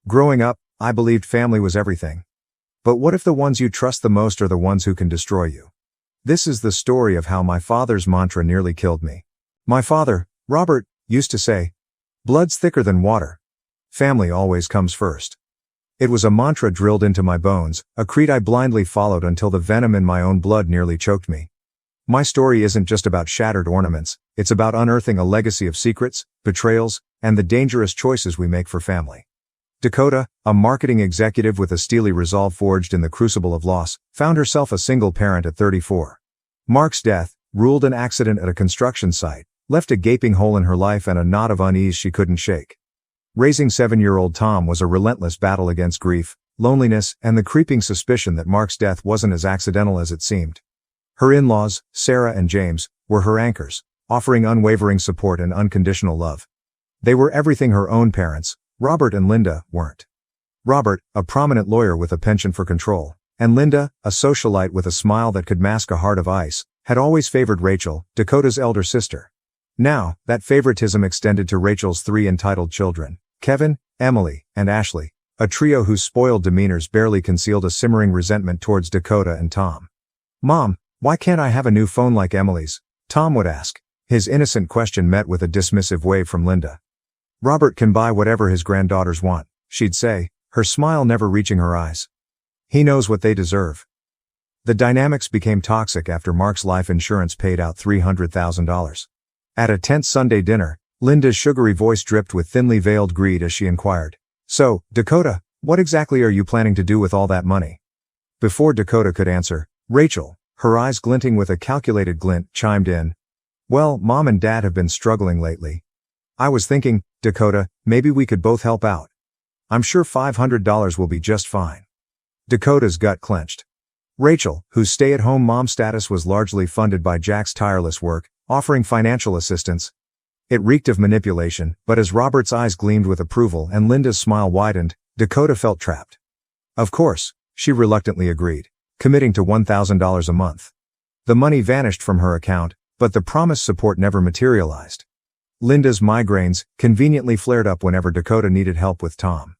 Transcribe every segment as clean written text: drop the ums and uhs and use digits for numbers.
Growing up, I believed family was everything. But what if the ones you trust the most are the ones who can destroy you? This is the story of how my father's mantra nearly killed me. My father, Robert, used to say, "Blood's thicker than water. Family always comes first." It was a mantra drilled into my bones, a creed I blindly followed until the venom in my own blood nearly choked me. My story isn't just about shattered ornaments, it's about unearthing a legacy of secrets, betrayals, and the dangerous choices we make for family. Dakota, a marketing executive with a steely resolve forged in the crucible of loss, found herself a single parent at 34. Mark's death, ruled an accident at a construction site, left a gaping hole in her life and a knot of unease she couldn't shake. Raising 7-year-old Tom was a relentless battle against grief, loneliness, and the creeping suspicion that Mark's death wasn't as accidental as it seemed. Her in-laws, Sarah and James, were her anchors, offering unwavering support and unconditional love. They were everything her own parents, Robert and Linda, weren't. Robert, a prominent lawyer with a penchant for control, and Linda, a socialite with a smile that could mask a heart of ice, had always favored Rachel, Dakota's elder sister. Now, that favoritism extended to Rachel's 3 entitled children, Kevin, Emily, and Ashley, a trio whose spoiled demeanors barely concealed a simmering resentment towards Dakota and Tom. "Mom, why can't I have a new phone like Emily's?" Tom would ask, his innocent question met with a dismissive wave from Linda. "Robert can buy whatever his granddaughters want," she'd say, her smile never reaching her eyes. "He knows what they deserve." The dynamics became toxic after Mark's life insurance paid out $300,000. At a tense Sunday dinner, Linda's sugary voice dripped with thinly veiled greed as she inquired, "So, Dakota, what exactly are you planning to do with all that money?" Before Dakota could answer, Rachel, her eyes glinting with a calculated glint, chimed in, "Well, Mom and Dad have been struggling lately. I was thinking, Dakota, maybe we could both help out. I'm sure $500 will be just fine." Dakota's gut clenched. Rachel, whose stay-at-home mom status was largely funded by Jack's tireless work, offering financial assistance. It reeked of manipulation, but as Robert's eyes gleamed with approval and Linda's smile widened, Dakota felt trapped. Of course, she reluctantly agreed, committing to $1,000 a month. The money vanished from her account, but the promised support never materialized. Linda's migraines conveniently flared up whenever Dakota needed help with Tom.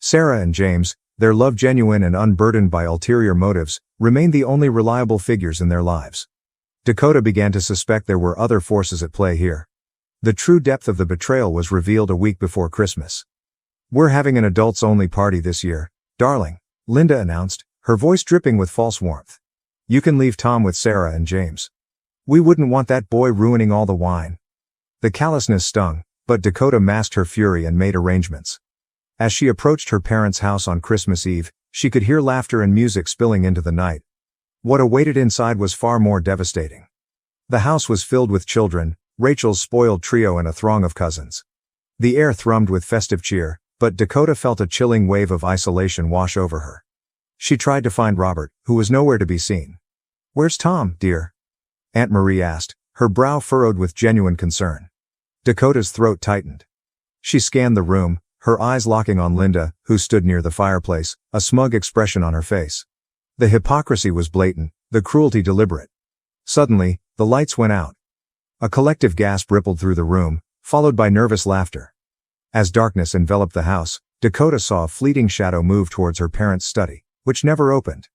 Sarah and James, their love genuine and unburdened by ulterior motives, remained the only reliable figures in their lives. Dakota began to suspect there were other forces at play here. The true depth of the betrayal was revealed a week before Christmas. "We're having an adults-only party this year, darling," Linda announced, her voice dripping with false warmth. "You can leave Tom with Sarah and James. We wouldn't want that boy ruining all the wine." The callousness stung, but Dakota masked her fury and made arrangements. As she approached her parents' house on Christmas Eve, she could hear laughter and music spilling into the night. What awaited inside was far more devastating. The house was filled with children, Rachel's spoiled trio and a throng of cousins. The air thrummed with festive cheer, but Dakota felt a chilling wave of isolation wash over her. She tried to find Robert, who was nowhere to be seen. "Where's Tom, dear?" Aunt Marie asked, her brow furrowed with genuine concern. Dakota's throat tightened. She scanned the room, her eyes locking on Linda, who stood near the fireplace, a smug expression on her face. The hypocrisy was blatant, the cruelty deliberate. Suddenly, the lights went out. A collective gasp rippled through the room, followed by nervous laughter. As darkness enveloped the house, Dakota saw a fleeting shadow move towards her parents' study, which never opened.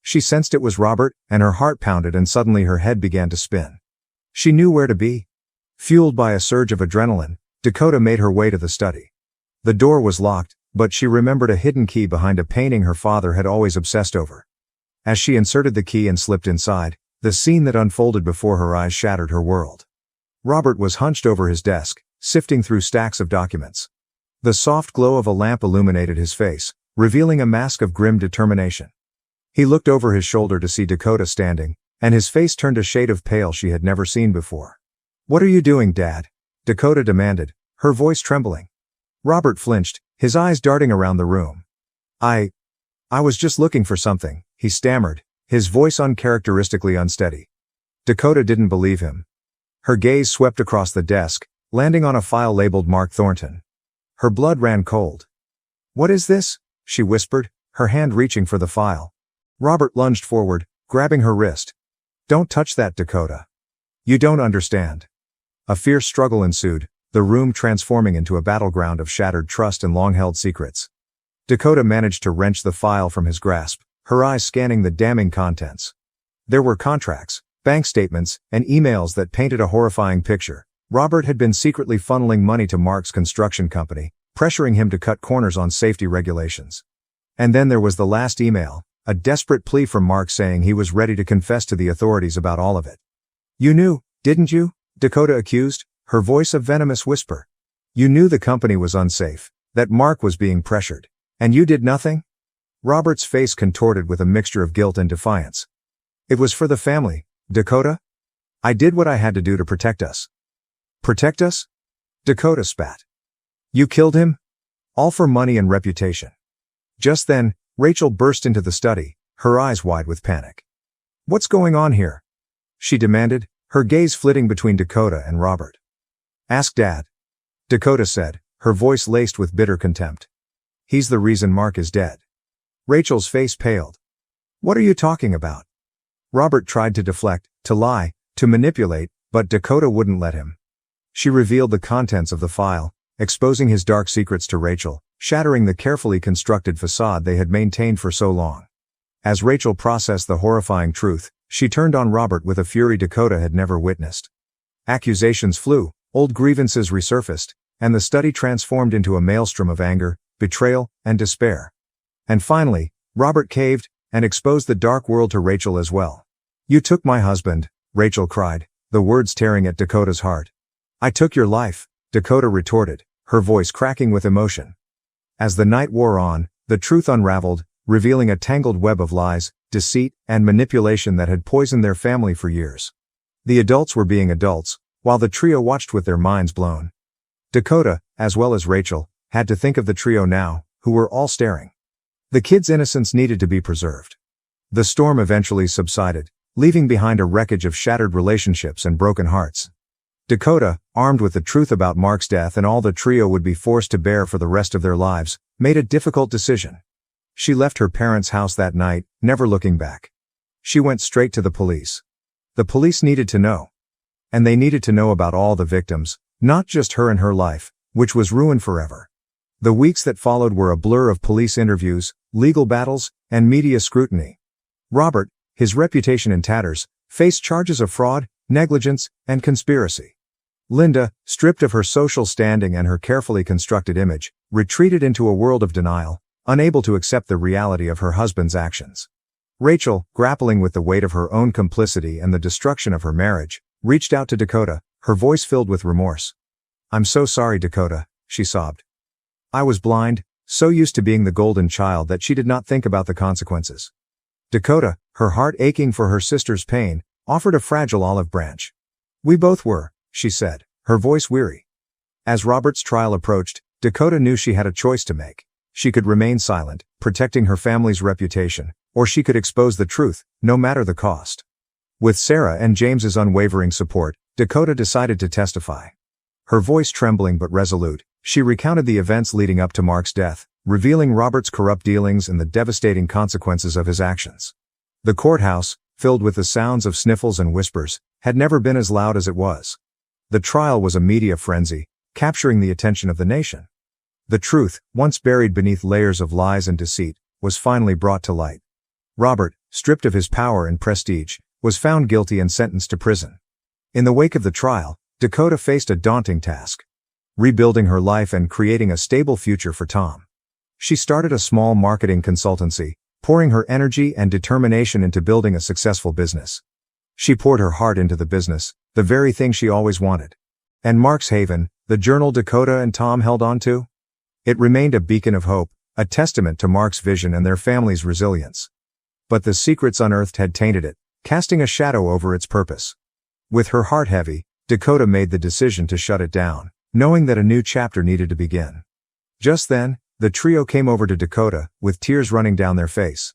She sensed it was Robert, and her heart pounded and suddenly her head began to spin. She knew where to be. Fueled by a surge of adrenaline, Dakota made her way to the study. The door was locked, but she remembered a hidden key behind a painting her father had always obsessed over. As she inserted the key and slipped inside, the scene that unfolded before her eyes shattered her world. Robert was hunched over his desk, sifting through stacks of documents. The soft glow of a lamp illuminated his face, revealing a mask of grim determination. He looked over his shoulder to see Dakota standing, and his face turned a shade of pale she had never seen before. "What are you doing, Dad?" Dakota demanded, her voice trembling. Robert flinched, his eyes darting around the room. I was just looking for something," he stammered, his voice uncharacteristically unsteady. Dakota didn't believe him. Her gaze swept across the desk, landing on a file labeled Mark Thornton. Her blood ran cold. "What is this?" she whispered, her hand reaching for the file. Robert lunged forward, grabbing her wrist. "Don't touch that, Dakota. You don't understand." A fierce struggle ensued, the room transforming into a battleground of shattered trust and long-held secrets. Dakota managed to wrench the file from his grasp, her eyes scanning the damning contents. There were contracts, bank statements, and emails that painted a horrifying picture. Robert had been secretly funneling money to Mark's construction company, pressuring him to cut corners on safety regulations. And then there was the last email, a desperate plea from Mark saying he was ready to confess to the authorities about all of it. "You knew, didn't you?" Dakota accused, her voice a venomous whisper. "You knew the company was unsafe, that Mark was being pressured, and you did nothing?" Robert's face contorted with a mixture of guilt and defiance. "It was for the family, Dakota. I did what I had to do to protect us." "Protect us?" Dakota spat. "You killed him? All for money and reputation." Just then, Rachel burst into the study, her eyes wide with panic. "What's going on here?" she demanded, her gaze flitting between Dakota and Robert. "Ask Dad," Dakota said, her voice laced with bitter contempt. "He's the reason Mark is dead." Rachel's face paled. "What are you talking about?" Robert tried to deflect, to lie, to manipulate, but Dakota wouldn't let him. She revealed the contents of the file, exposing his dark secrets to Rachel, shattering the carefully constructed facade they had maintained for so long. As Rachel processed the horrifying truth, she turned on Robert with a fury Dakota had never witnessed. Accusations flew, old grievances resurfaced, and the study transformed into a maelstrom of anger, betrayal, and despair. And finally, Robert caved, and exposed the dark world to Rachel as well. "You took my husband," Rachel cried, the words tearing at Dakota's heart. "I took your life," Dakota retorted, her voice cracking with emotion. As the night wore on, the truth unraveled, revealing a tangled web of lies, deceit, and manipulation that had poisoned their family for years. The adults were being adults, while the trio watched with their minds blown. Dakota, as well as Rachel, had to think of the trio now, who were all staring. The kids' innocence needed to be preserved. The storm eventually subsided, leaving behind a wreckage of shattered relationships and broken hearts. Dakota, armed with the truth about Mark's death and all the trio would be forced to bear for the rest of their lives, made a difficult decision. She left her parents' house that night, never looking back. She went straight to the police. The police needed to know. And they needed to know about all the victims, not just her and her life, which was ruined forever. The weeks that followed were a blur of police interviews, legal battles, and media scrutiny. Robert, his reputation in tatters, faced charges of fraud, negligence, and conspiracy. Linda, stripped of her social standing and her carefully constructed image, retreated into a world of denial, unable to accept the reality of her husband's actions. Rachel, grappling with the weight of her own complicity and the destruction of her marriage, reached out to Dakota, her voice filled with remorse. "I'm so sorry, Dakota," she sobbed. "I was blind, so used to being the golden child that she did not think about the consequences." Dakota, her heart aching for her sister's pain, offered a fragile olive branch. "We both were," she said, her voice weary. As Robert's trial approached, Dakota knew she had a choice to make. She could remain silent, protecting her family's reputation, or she could expose the truth, no matter the cost. With Sarah and James's unwavering support, Dakota decided to testify. Her voice trembling but resolute, she recounted the events leading up to Mark's death, revealing Robert's corrupt dealings and the devastating consequences of his actions. The courthouse, filled with the sounds of sniffles and whispers, had never been as loud as it was. The trial was a media frenzy, capturing the attention of the nation. The truth, once buried beneath layers of lies and deceit, was finally brought to light. Robert, stripped of his power and prestige, was found guilty and sentenced to prison. In the wake of the trial, Dakota faced a daunting task: rebuilding her life and creating a stable future for Tom. She started a small marketing consultancy, pouring her energy and determination into building a successful business. She poured her heart into the business, the very thing she always wanted. And Mark's Haven, the journal Dakota and Tom held on to? It remained a beacon of hope, a testament to Mark's vision and their family's resilience. But the secrets unearthed had tainted it, casting a shadow over its purpose. With her heart heavy, Dakota made the decision to shut it down, knowing that a new chapter needed to begin. Just then, the trio came over to Dakota, with tears running down their face.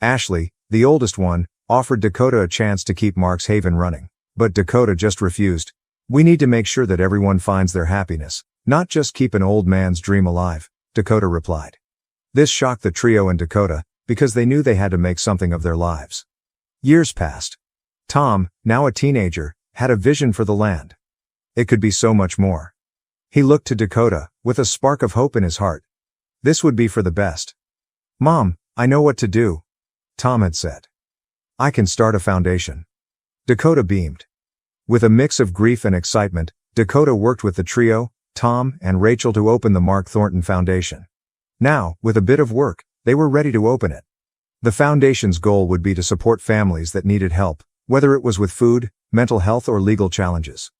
Ashley, the oldest one, offered Dakota a chance to keep Mark's Haven running. But Dakota just refused. "We need to make sure that everyone finds their happiness, not just keep an old man's dream alive," Dakota replied. This shocked the trio and Dakota, because they knew they had to make something of their lives. Years passed. Tom, now a teenager, had a vision for the land. It could be so much more. He looked to Dakota, with a spark of hope in his heart. This would be for the best. Mom, I know what to do, Tom had said. I can start a foundation. Dakota beamed. With a mix of grief and excitement, Dakota worked with the trio, Tom and Rachel, to open the Mark Thornton Foundation. Now, with a bit of work, they were ready to open it. The foundation's goal would be to support families that needed help, whether it was with food, mental health, or legal challenges.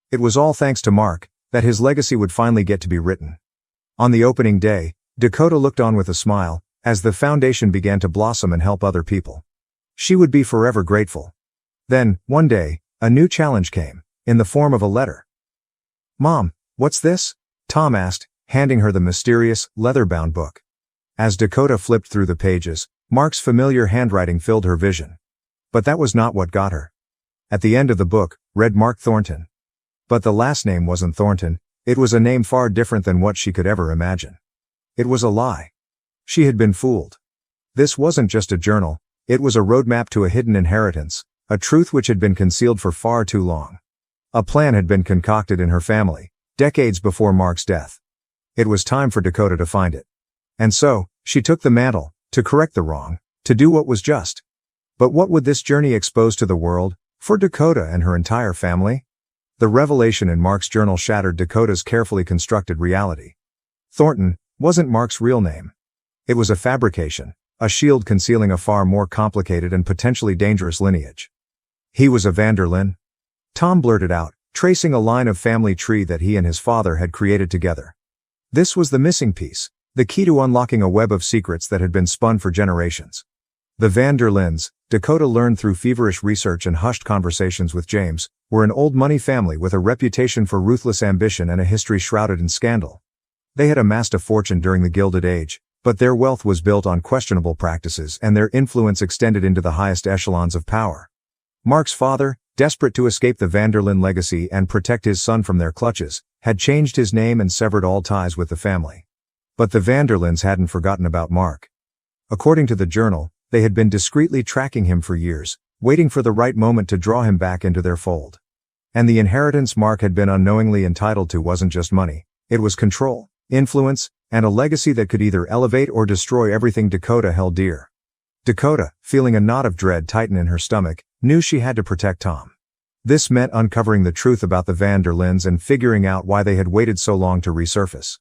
It was all thanks to Mark that his legacy would finally get to be written. On the opening day, Dakota looked on with a smile as the foundation began to blossom and help other people. She would be forever grateful. Then, one day, a new challenge came, in the form of a letter. Mom, what's this? Tom asked, handing her the mysterious, leather-bound book. As Dakota flipped through the pages, Mark's familiar handwriting filled her vision. But that was not what got her. At the end of the book, read Mark Thornton. But the last name wasn't Thornton, it was a name far different than what she could ever imagine. It was a lie. She had been fooled. This wasn't just a journal, it was a roadmap to a hidden inheritance, a truth which had been concealed for far too long. A plan had been concocted in her family, decades before Mark's death. It was time for Dakota to find it. And so, she took the mantle, to correct the wrong, to do what was just. But what would this journey expose to the world, for Dakota and her entire family? The revelation in Mark's journal shattered Dakota's carefully constructed reality. Thornton wasn't Mark's real name. It was a fabrication, a shield concealing a far more complicated and potentially dangerous lineage. He was a Vanderlyn. Tom blurted out, tracing a line of family tree that he and his father had created together. This was the missing piece, the key to unlocking a web of secrets that had been spun for generations. The Vanderlyns, Dakota learned through feverish research and hushed conversations with James, were an old money family with a reputation for ruthless ambition and a history shrouded in scandal. They had amassed a fortune during the Gilded Age, but their wealth was built on questionable practices and their influence extended into the highest echelons of power. Mark's father, desperate to escape the Vanderlyn legacy and protect his son from their clutches, had changed his name and severed all ties with the family. But the Vanderlyns hadn't forgotten about Mark. According to the journal, they had been discreetly tracking him for years, waiting for the right moment to draw him back into their fold. And the inheritance Mark had been unknowingly entitled to wasn't just money, it was control, influence, and a legacy that could either elevate or destroy everything Dakota held dear. Dakota, feeling a knot of dread tighten in her stomach, knew she had to protect Tom. This meant uncovering the truth about the Vanderlyns and figuring out why they had waited so long to resurface.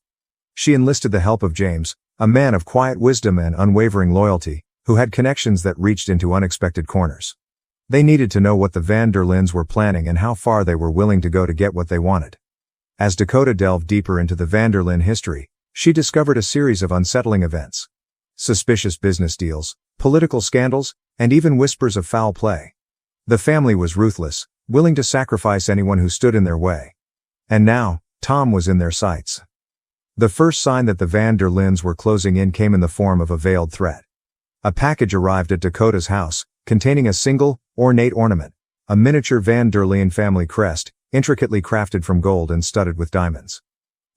She enlisted the help of James, a man of quiet wisdom and unwavering loyalty, who had connections that reached into unexpected corners. They needed to know what the Vanderlyns were planning and how far they were willing to go to get what they wanted. As Dakota delved deeper into the Vanderlyn history, she discovered a series of unsettling events. Suspicious business deals, political scandals, and even whispers of foul play. The family was ruthless, willing to sacrifice anyone who stood in their way. And now, Tom was in their sights. The first sign that the Vanderlyns were closing in came in the form of a veiled threat. A package arrived at Dakota's house, containing a single, ornate ornament, a miniature Vanderlyn family crest, intricately crafted from gold and studded with diamonds.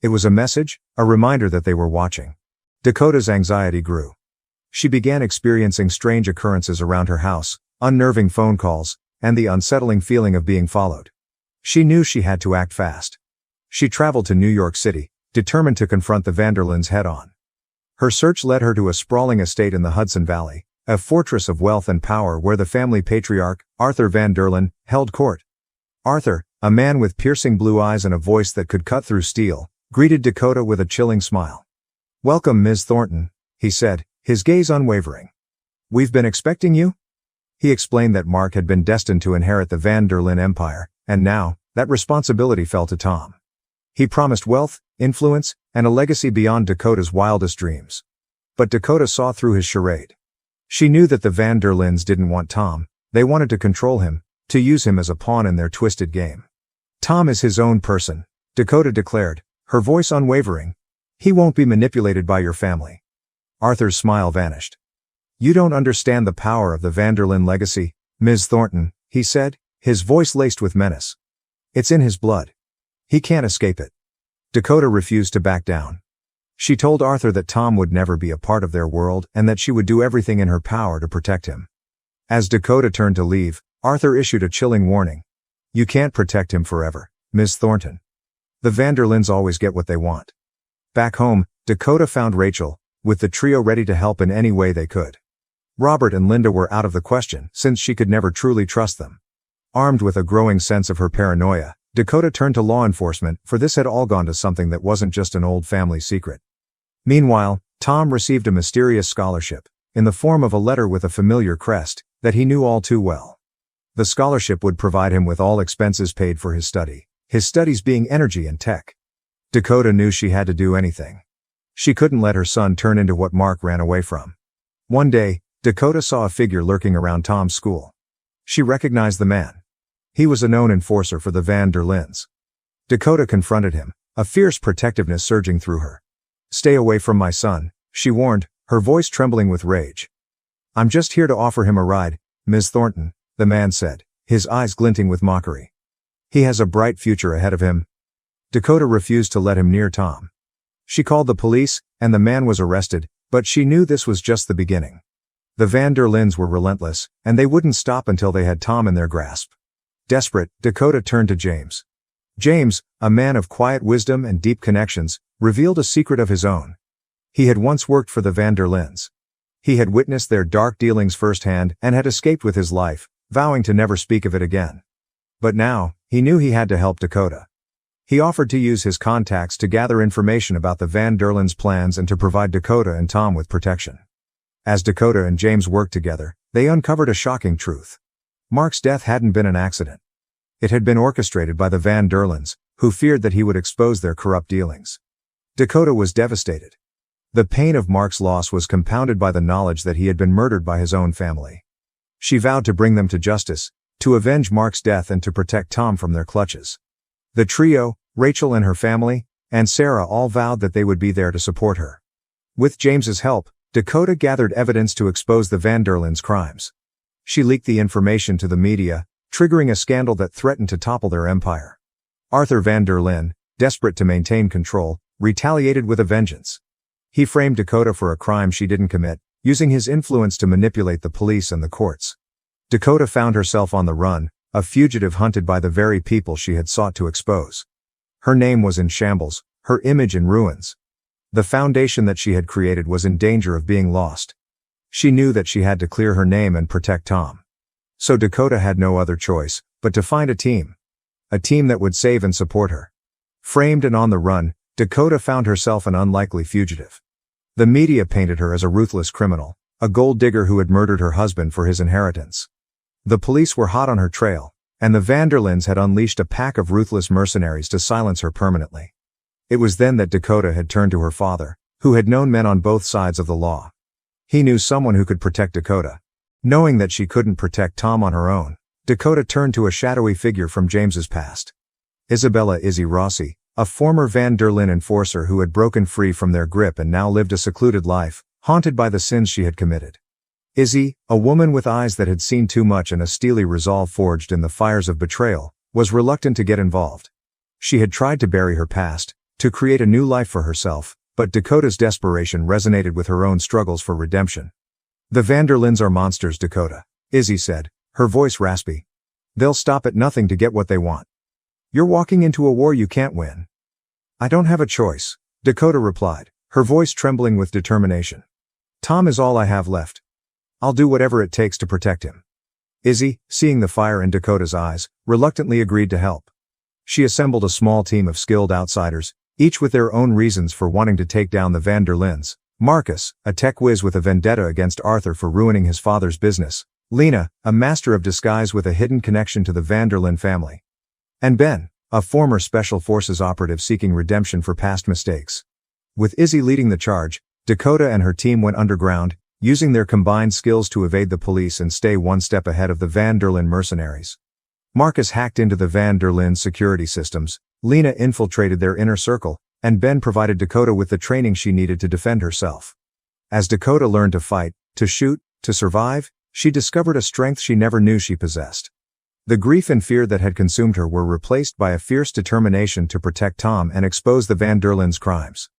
It was a message, a reminder that they were watching. Dakota's anxiety grew. She began experiencing strange occurrences around her house, unnerving phone calls, and the unsettling feeling of being followed. She knew she had to act fast. She traveled to New York City, determined to confront the Vanderlyns head-on. Her search led her to a sprawling estate in the Hudson Valley, a fortress of wealth and power where the family patriarch, Arthur Vanderlyn, held court. Arthur, a man with piercing blue eyes and a voice that could cut through steel, greeted Dakota with a chilling smile. "Welcome, Ms. Thornton," he said, his gaze unwavering. "We've been expecting you?" He explained that Mark had been destined to inherit the Vanderlyn empire, and now, that responsibility fell to Tom. He promised wealth, influence, and a legacy beyond Dakota's wildest dreams. But Dakota saw through his charade. She knew that the Vanderlyns didn't want Tom, they wanted to control him, to use him as a pawn in their twisted game. "Tom is his own person," Dakota declared, her voice unwavering. "He won't be manipulated by your family." Arthur's smile vanished. "You don't understand the power of the Vanderlyn legacy, Ms. Thornton," he said, his voice laced with menace. "It's in his blood. He can't escape it." Dakota refused to back down. She told Arthur that Tom would never be a part of their world and that she would do everything in her power to protect him. As Dakota turned to leave, Arthur issued a chilling warning. "You can't protect him forever, Ms. Thornton. The Vanderlyns always get what they want." Back home, Dakota found Rachel, with the trio ready to help in any way they could. Robert and Linda were out of the question, since she could never truly trust them. Armed with a growing sense of her paranoia, Dakota turned to law enforcement, for this had all gone to something that wasn't just an old family secret. Meanwhile, Tom received a mysterious scholarship, in the form of a letter with a familiar crest, that he knew all too well. The scholarship would provide him with all expenses paid for his studies being energy and tech. Dakota knew she had to do anything. She couldn't let her son turn into what Mark ran away from. One day, Dakota saw a figure lurking around Tom's school. She recognized the man. He was a known enforcer for the Van der Lindens. Dakota confronted him, a fierce protectiveness surging through her. "Stay away from my son," she warned, her voice trembling with rage. "I'm just here to offer him a ride, Ms. Thornton," the man said, his eyes glinting with mockery. "He has a bright future ahead of him." Dakota refused to let him near Tom. She called the police, and the man was arrested, but she knew this was just the beginning. The Van der Lindens were relentless, and they wouldn't stop until they had Tom in their grasp. Desperate, Dakota turned to James. James, a man of quiet wisdom and deep connections, revealed a secret of his own. He had once worked for the Van der Lindens. He had witnessed their dark dealings firsthand and had escaped with his life, vowing to never speak of it again. But now, he knew he had to help Dakota. He offered to use his contacts to gather information about the Van der Lindens' plans and to provide Dakota and Tom with protection. As Dakota and James worked together, they uncovered a shocking truth. Mark's death hadn't been an accident. It had been orchestrated by the Van der Lindens, who feared that he would expose their corrupt dealings. Dakota was devastated. The pain of Mark's loss was compounded by the knowledge that he had been murdered by his own family. She vowed to bring them to justice, to avenge Mark's death and to protect Tom from their clutches. The trio, Rachel and her family, and Sarah all vowed that they would be there to support her. With James's help, Dakota gathered evidence to expose the Van der Lindens' crimes. She leaked the information to the media, triggering a scandal that threatened to topple their empire. Arthur Van der Linden, desperate to maintain control, retaliated with a vengeance. He framed Dakota for a crime she didn't commit, using his influence to manipulate the police and the courts. Dakota found herself on the run, a fugitive hunted by the very people she had sought to expose. Her name was in shambles, her image in ruins. The foundation that she had created was in danger of being lost. She knew that she had to clear her name and protect Tom. So Dakota had no other choice, but to find a team. A team that would save and support her. Framed and on the run, Dakota found herself an unlikely fugitive. The media painted her as a ruthless criminal, a gold digger who had murdered her husband for his inheritance. The police were hot on her trail, and the Van der Lindens had unleashed a pack of ruthless mercenaries to silence her permanently. It was then that Dakota had turned to her father, who had known men on both sides of the law. He knew someone who could protect Dakota. Knowing that she couldn't protect Tom on her own, Dakota turned to a shadowy figure from James's past. Isabella Izzy Rossi, a former Van der Linden enforcer who had broken free from their grip and now lived a secluded life, haunted by the sins she had committed. Izzy, a woman with eyes that had seen too much and a steely resolve forged in the fires of betrayal, was reluctant to get involved. She had tried to bury her past, to create a new life for herself, but Dakota's desperation resonated with her own struggles for redemption. "The Van der Lindens are monsters, Dakota," Izzy said, her voice raspy. "They'll stop at nothing to get what they want. You're walking into a war you can't win." "I don't have a choice," Dakota replied, her voice trembling with determination. "Tom is all I have left. I'll do whatever it takes to protect him." Izzy, seeing the fire in Dakota's eyes, reluctantly agreed to help. She assembled a small team of skilled outsiders, each with their own reasons for wanting to take down the Van der Lindens. Marcus, a tech whiz with a vendetta against Arthur for ruining his father's business. Lena, a master of disguise with a hidden connection to the Van der Linde family. And Ben, a former Special Forces operative seeking redemption for past mistakes. With Izzy leading the charge, Dakota and her team went underground, using their combined skills to evade the police and stay one step ahead of the Van der Linde mercenaries. Marcus hacked into the Van der Linde security systems, Lena infiltrated their inner circle, and Ben provided Dakota with the training she needed to defend herself. As Dakota learned to fight, to shoot, to survive, she discovered a strength she never knew she possessed. The grief and fear that had consumed her were replaced by a fierce determination to protect Tom and expose the Van der Lindens' crimes.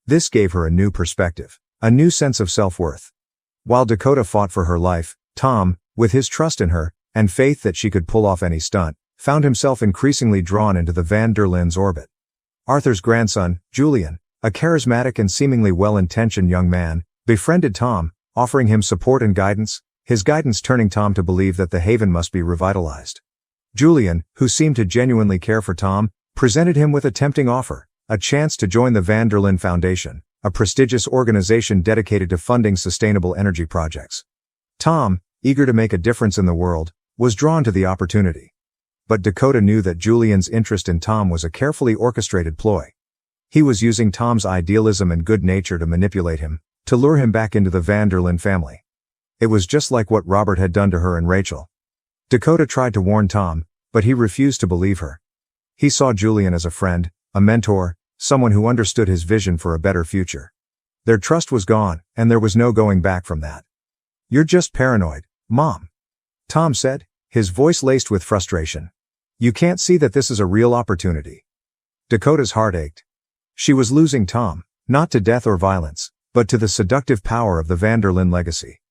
This gave her a new perspective, a new sense of self-worth. While Dakota fought for her life, Tom, with his trust in her, and faith that she could pull off any stunt, found himself increasingly drawn into the Van der Lindens' orbit. Arthur's grandson, Julian, a charismatic and seemingly well-intentioned young man, befriended Tom, offering him support and guidance, his guidance turning Tom to believe that the haven must be revitalized. Julian, who seemed to genuinely care for Tom, presented him with a tempting offer, a chance to join the Van der Linde Foundation, a prestigious organization dedicated to funding sustainable energy projects. Tom, eager to make a difference in the world, was drawn to the opportunity. But Dakota knew that Julian's interest in Tom was a carefully orchestrated ploy. He was using Tom's idealism and good nature to manipulate him, to lure him back into the Van der Linde family. It was just like what Robert had done to her and Rachel. Dakota tried to warn Tom, but he refused to believe her. He saw Julian as a friend, a mentor, someone who understood his vision for a better future. Their trust was gone, and there was no going back from that. "You're just paranoid, Mom," Tom said, his voice laced with frustration. "You can't see that this is a real opportunity." Dakota's heart ached. She was losing Tom, not to death or violence, but to the seductive power of the Van der Linde legacy.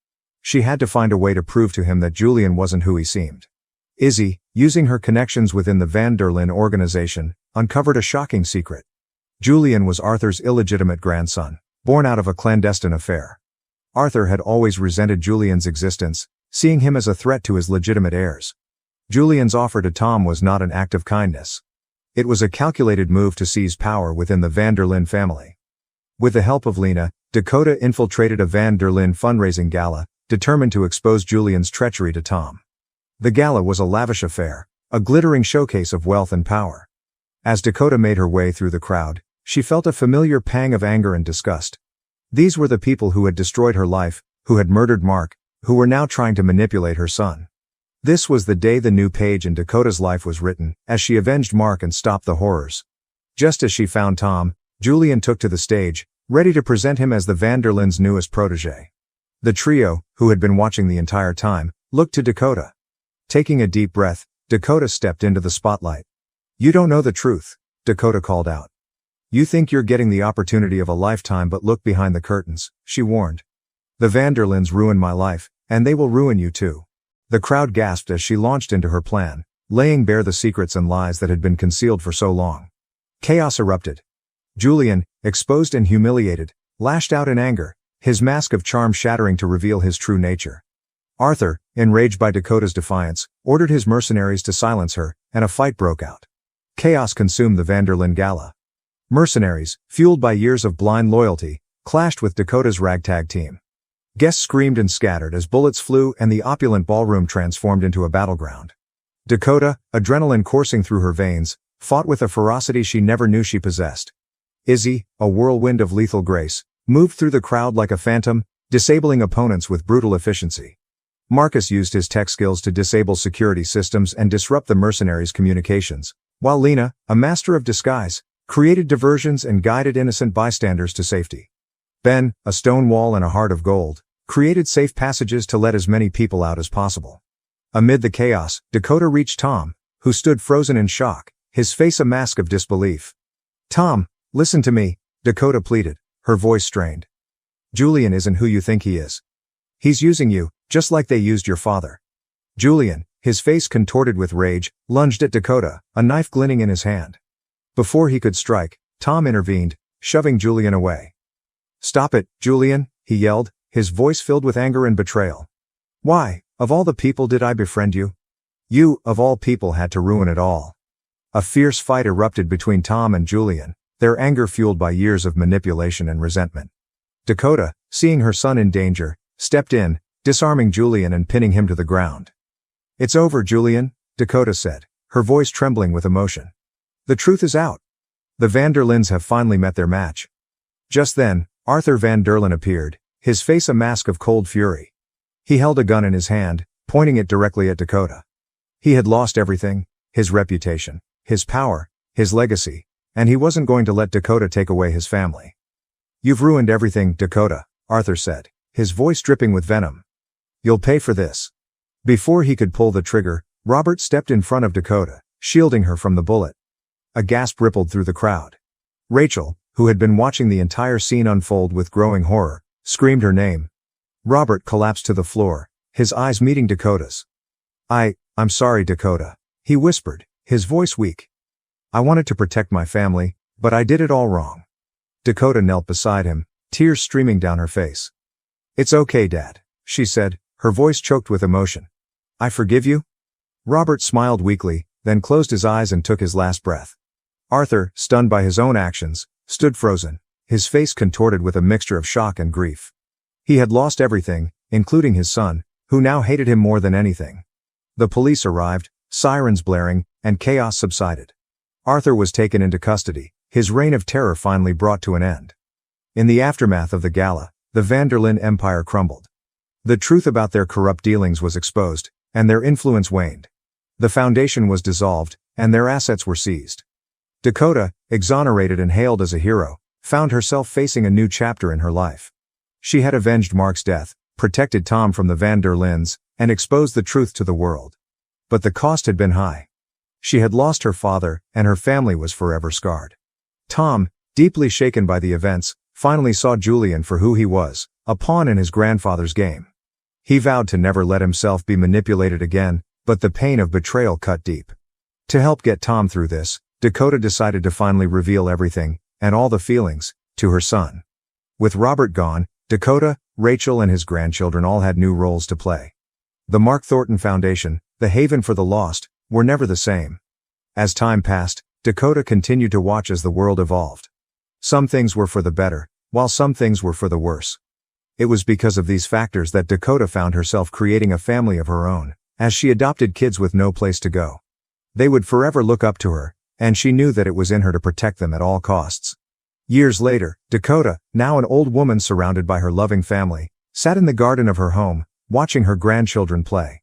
She had to find a way to prove to him that Julian wasn't who he seemed. Izzy, using her connections within the Van der Linde organization, uncovered a shocking secret. Julian was Arthur's illegitimate grandson, born out of a clandestine affair. Arthur had always resented Julian's existence, seeing him as a threat to his legitimate heirs. Julian's offer to Tom was not an act of kindness. It was a calculated move to seize power within the Van der Linde family. With the help of Lena, Dakota infiltrated a Van der Linde fundraising gala, determined to expose Julian's treachery to Tom. The gala was a lavish affair, a glittering showcase of wealth and power. As Dakota made her way through the crowd, she felt a familiar pang of anger and disgust. These were the people who had destroyed her life, who had murdered Mark, who were now trying to manipulate her son. This was the day the new page in Dakota's life was written, as she avenged Mark and stopped the horrors. Just as she found Tom, Julian took to the stage, ready to present him as the Van der Linde's newest protege. The trio, who had been watching the entire time, looked to Dakota. Taking a deep breath, Dakota stepped into the spotlight. "You don't know the truth," Dakota called out. "You think you're getting the opportunity of a lifetime, but look behind the curtains," she warned. "The Van der Lindes ruined my life, and they will ruin you too." The crowd gasped as she launched into her plan, laying bare the secrets and lies that had been concealed for so long. Chaos erupted. Julian, exposed and humiliated, lashed out in anger, his mask of charm shattering to reveal his true nature. Arthur, enraged by Dakota's defiance, ordered his mercenaries to silence her, and a fight broke out. Chaos consumed the Van der Linde gala. Mercenaries, fueled by years of blind loyalty, clashed with Dakota's ragtag team. Guests screamed and scattered as bullets flew and the opulent ballroom transformed into a battleground. Dakota, adrenaline coursing through her veins, fought with a ferocity she never knew she possessed. Izzy, a whirlwind of lethal grace, moved through the crowd like a phantom, disabling opponents with brutal efficiency. Marcus used his tech skills to disable security systems and disrupt the mercenaries' communications, while Lena, a master of disguise, created diversions and guided innocent bystanders to safety. Ben, a stone wall and a heart of gold, created safe passages to let as many people out as possible. Amid the chaos, Dakota reached Tom, who stood frozen in shock, his face a mask of disbelief. "Tom, listen to me," Dakota pleaded, her voice strained. "Julian isn't who you think he is. He's using you, just like they used your father." Julian, his face contorted with rage, lunged at Dakota, a knife glinting in his hand. Before he could strike, Tom intervened, shoving Julian away. "Stop it, Julian," he yelled, his voice filled with anger and betrayal. "Why, of all the people did I befriend you? You, of all people, had to ruin it all." A fierce fight erupted between Tom and Julian, their anger fueled by years of manipulation and resentment. Dakota, seeing her son in danger, stepped in, disarming Julian and pinning him to the ground. "It's over, Julian," Dakota said, her voice trembling with emotion. "The truth is out. The Van der Lindes have finally met their match." Just then, Arthur Van der Linde appeared, his face a mask of cold fury. He held a gun in his hand, pointing it directly at Dakota. He had lost everything, his reputation, his power, his legacy, and he wasn't going to let Dakota take away his family. "You've ruined everything, Dakota," Arthur said, his voice dripping with venom. "You'll pay for this." Before he could pull the trigger, Robert stepped in front of Dakota, shielding her from the bullet. A gasp rippled through the crowd. Rachel, who had been watching the entire scene unfold with growing horror, screamed her name. Robert collapsed to the floor, his eyes meeting Dakota's. I'm sorry, Dakota," he whispered, his voice weak. "I wanted to protect my family, but I did it all wrong." Dakota knelt beside him, tears streaming down her face. "It's okay, Dad," she said, her voice choked with emotion. "I forgive you?" Robert smiled weakly, then closed his eyes and took his last breath. Arthur, stunned by his own actions, stood frozen, his face contorted with a mixture of shock and grief. He had lost everything, including his son, who now hated him more than anything. The police arrived, sirens blaring, and chaos subsided. Arthur was taken into custody, his reign of terror finally brought to an end. In the aftermath of the gala, the Van der Linde empire crumbled. The truth about their corrupt dealings was exposed, and their influence waned. The foundation was dissolved, and their assets were seized. Dakota, exonerated and hailed as a hero, found herself facing a new chapter in her life. She had avenged Mark's death, protected Tom from the Van der Lindes, and exposed the truth to the world. But the cost had been high. She had lost her father, and her family was forever scarred. Tom, deeply shaken by the events, finally saw Julian for who he was, a pawn in his grandfather's game. He vowed to never let himself be manipulated again, but the pain of betrayal cut deep. To help get Tom through this, Dakota decided to finally reveal everything, and all the feelings, to her son. With Robert gone, Dakota, Rachel and his grandchildren all had new roles to play. The Mark Thornton Foundation, the haven for the lost, were never the same. As time passed, Dakota continued to watch as the world evolved. Some things were for the better, while some things were for the worse. It was because of these factors that Dakota found herself creating a family of her own, as she adopted kids with no place to go. They would forever look up to her, and she knew that it was in her to protect them at all costs. Years later, Dakota, now an old woman surrounded by her loving family, sat in the garden of her home, watching her grandchildren play.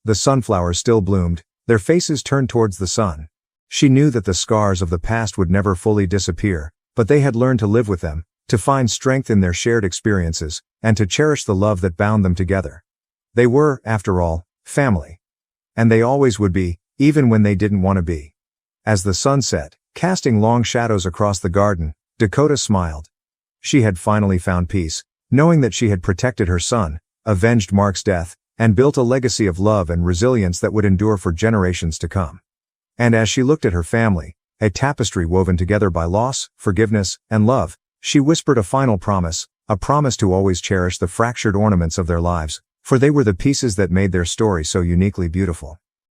The sunflowers still bloomed, their faces turned towards the sun. She knew that the scars of the past would never fully disappear, but they had learned to live with them, to find strength in their shared experiences, and to cherish the love that bound them together. They were, after all, family. And they always would be, even when they didn't want to be. As the sun set, casting long shadows across the garden, Dakota smiled. She had finally found peace, knowing that she had protected her son, avenged Mark's death, and built a legacy of love and resilience that would endure for generations to come. And as she looked at her family, a tapestry woven together by loss, forgiveness, and love, she whispered a final promise, a promise to always cherish the fractured ornaments of their lives, for they were the pieces that made their story so uniquely beautiful.